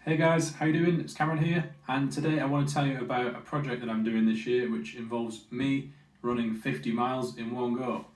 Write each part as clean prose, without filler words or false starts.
Hey guys, how you doing? It's Cameron here, and today I want to tell you about a project that I'm doing this year which involves me running 50 miles in one go.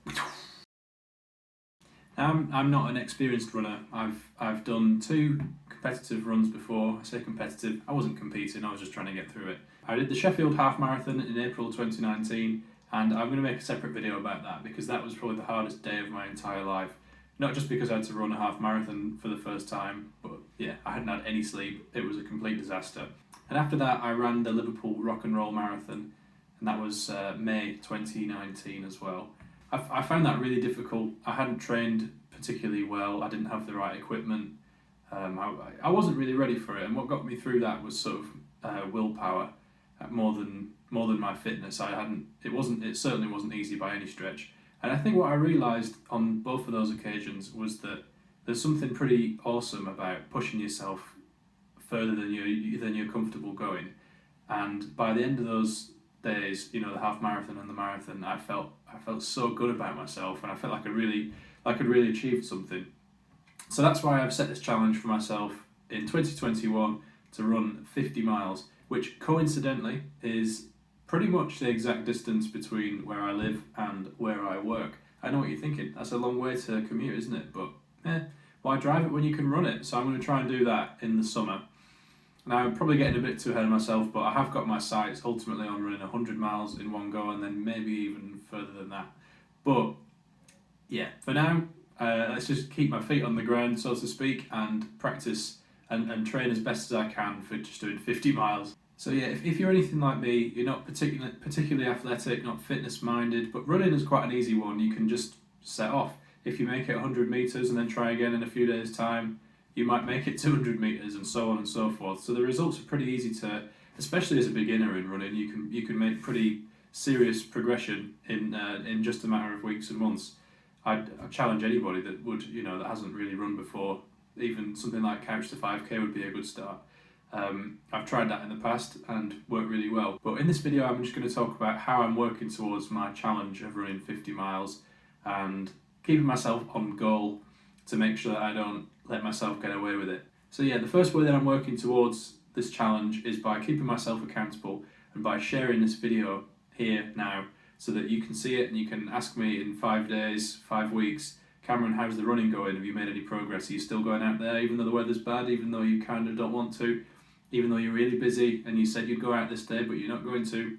I'm not an experienced runner. I've done two competitive runs before. I say competitive, I wasn't competing, I was just trying to get through it. I did the Sheffield Half Marathon in April 2019, and I'm going to make a separate video about that because that was probably the hardest day of my entire life. Not just because I had to run a half marathon for the first time, but yeah, I hadn't had any sleep. It was a complete disaster. And after that, I ran the Liverpool Rock and Roll Marathon, and that was May 2019 as well. I found that really difficult. I hadn't trained particularly well. I didn't have the right equipment. I wasn't really ready for it, and what got me through that was sort of willpower, more than my fitness. It certainly wasn't easy by any stretch. And I think what I realised on both of those occasions was that there's something pretty awesome about pushing yourself further than you're comfortable going. And by the end of those days, the half marathon and the marathon, I felt so good about myself, and I felt like I could really achieve something. So that's why I've set this challenge for myself in 2021 to run 50 miles, which coincidentally is pretty much the exact distance between where I live and where I work. I know what you're thinking, that's a long way to commute, isn't it? But why drive it when you can run it? So I'm going to try and do that in the summer. Now I'm probably getting a bit too ahead of myself, but I have got my sights ultimately on running 100 miles in one go, and then maybe even further than that. But yeah, for now, let's just keep my feet on the ground, so to speak, and practice and train as best as I can for just doing 50 miles. So yeah, if you're anything like me, you're not particularly athletic, not fitness minded, but running is quite an easy one. You can just set off. If you make it 100 metres and then try again in a few days' time, you might make it 200 metres and so on and so forth. So the results are pretty easy to, especially as a beginner in running, you can make pretty serious progression in just a matter of weeks and months. I'd challenge anybody that that hasn't really run before. Even something like Couch to 5K would be a good start. I've tried that in the past and worked really well. But in this video, I'm just going to talk about how I'm working towards my challenge of running 50 miles and keeping myself on goal to make sure that I don't let myself get away with it. So yeah, the first way that I'm working towards this challenge is by keeping myself accountable and by sharing this video here now so that you can see it and you can ask me in 5 days, 5 weeks, Cameron, how's the running going? Have you made any progress? Are you still going out there even though the weather's bad, even though you kind of don't want to? Even though you're really busy and you said you'd go out this day but you're not going to.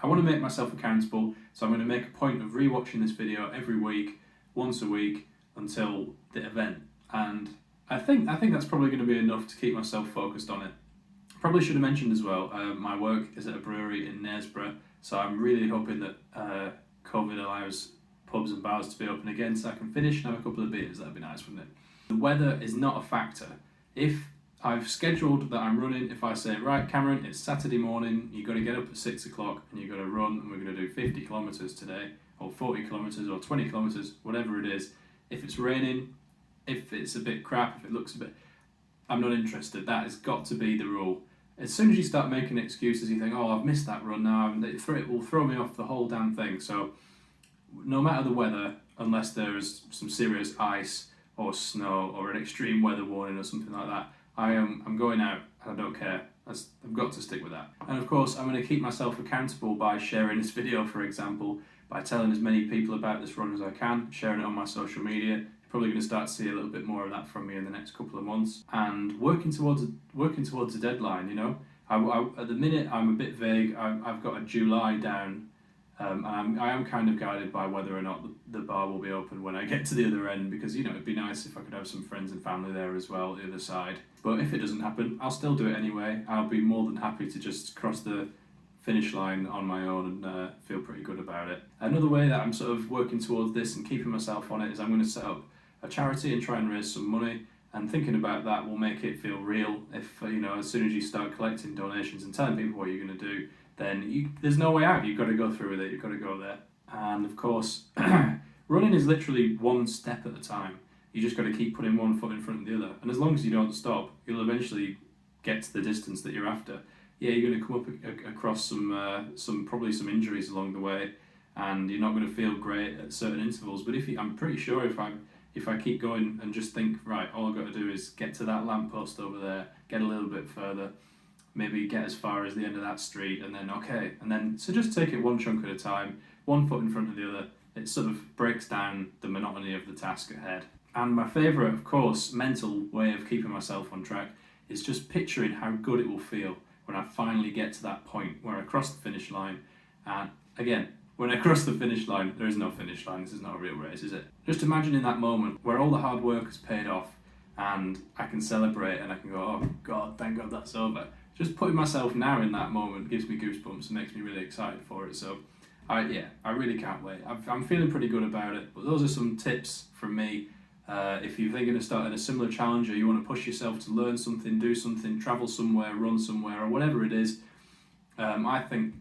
I want to make myself accountable, so I'm going to make a point of rewatching this video every week, once a week, until the event. And I think that's probably going to be enough to keep myself focused on it. Probably should have mentioned as well, my work is at a brewery in Knaresborough, so I'm really hoping that COVID allows pubs and bars to be open again so I can finish and have a couple of beers. That'd be nice, wouldn't it? The weather is not a factor. If I've scheduled that I'm running, if I say, right, Cameron, it's Saturday morning, you've got to get up at 6 o'clock and you've got to run, and we're going to do 50 kilometres today, or 40 kilometres, or 20 kilometres, whatever it is. If it's raining, if it's a bit crap, if it looks a bit, I'm not interested. That has got to be the rule. As soon as you start making excuses, you think, oh, I've missed that run now, and it will throw me off the whole damn thing. So no matter the weather, unless there is some serious ice or snow or an extreme weather warning or something like that, I'm going out and I don't care. I've got to stick with that. And of course, I'm going to keep myself accountable by sharing this video, for example, by telling as many people about this run as I can, sharing it on my social media. You're probably going to start to see a little bit more of that from me in the next couple of months. And working towards a deadline, at the minute, I'm a bit vague. I've got a July down. I am kind of guided by whether or not the bar will be open when I get to the other end, because it'd be nice if I could have some friends and family there as well, the other side. But if it doesn't happen, I'll still do it anyway. I'll be more than happy to just cross the finish line on my own and feel pretty good about it. Another way that I'm sort of working towards this and keeping myself on it is I'm going to set up a charity and try and raise some money. And thinking about that will make it feel real. If as soon as you start collecting donations and telling people what you're going to do, then there's no way out. You've got to go through with it. You've got to go there. And of course, running is literally one step at a time. You just got to keep putting one foot in front of the other. And as long as you don't stop, you'll eventually get to the distance that you're after. Yeah, you're going to come up across probably some injuries along the way, and you're not going to feel great at certain intervals. But I'm pretty sure if if I keep going and just think, right, all I've got to do is get to that lamppost over there, get a little bit further, maybe get as far as the end of that street, and then okay, and then so just take it one chunk at a time, one foot in front of the other. It sort of breaks down the monotony of the task ahead. And my favourite, of course, mental way of keeping myself on track is just picturing how good it will feel when I finally get to that point where I cross the finish line. And again, when I cross the finish line, there is no finish line, this is not a real race, is it? Just imagining that moment where all the hard work has paid off and I can celebrate and I can go, oh God, thank God that's over. Just putting myself now in that moment gives me goosebumps and makes me really excited for it. So I really can't wait. I'm feeling pretty good about it, but those are some tips from me. If you're thinking of starting a similar challenge, or you want to push yourself to learn something, do something, travel somewhere, run somewhere, or whatever it is, I think,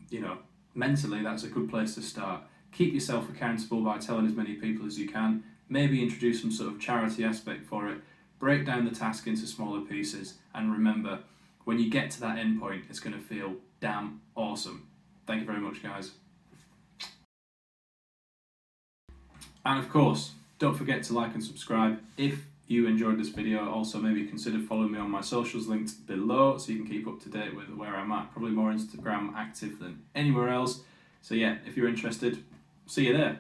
mentally that's a good place to start. Keep yourself accountable by telling as many people as you can. Maybe introduce some sort of charity aspect for it. Break down the task into smaller pieces, and remember, when you get to that end point, it's going to feel damn awesome. Thank you very much, guys. And of course, don't forget to like and subscribe. If you enjoyed this video, also maybe consider following me on my socials linked below so you can keep up to date with where I'm at. Probably more Instagram active than anywhere else. So yeah, if you're interested, see you there.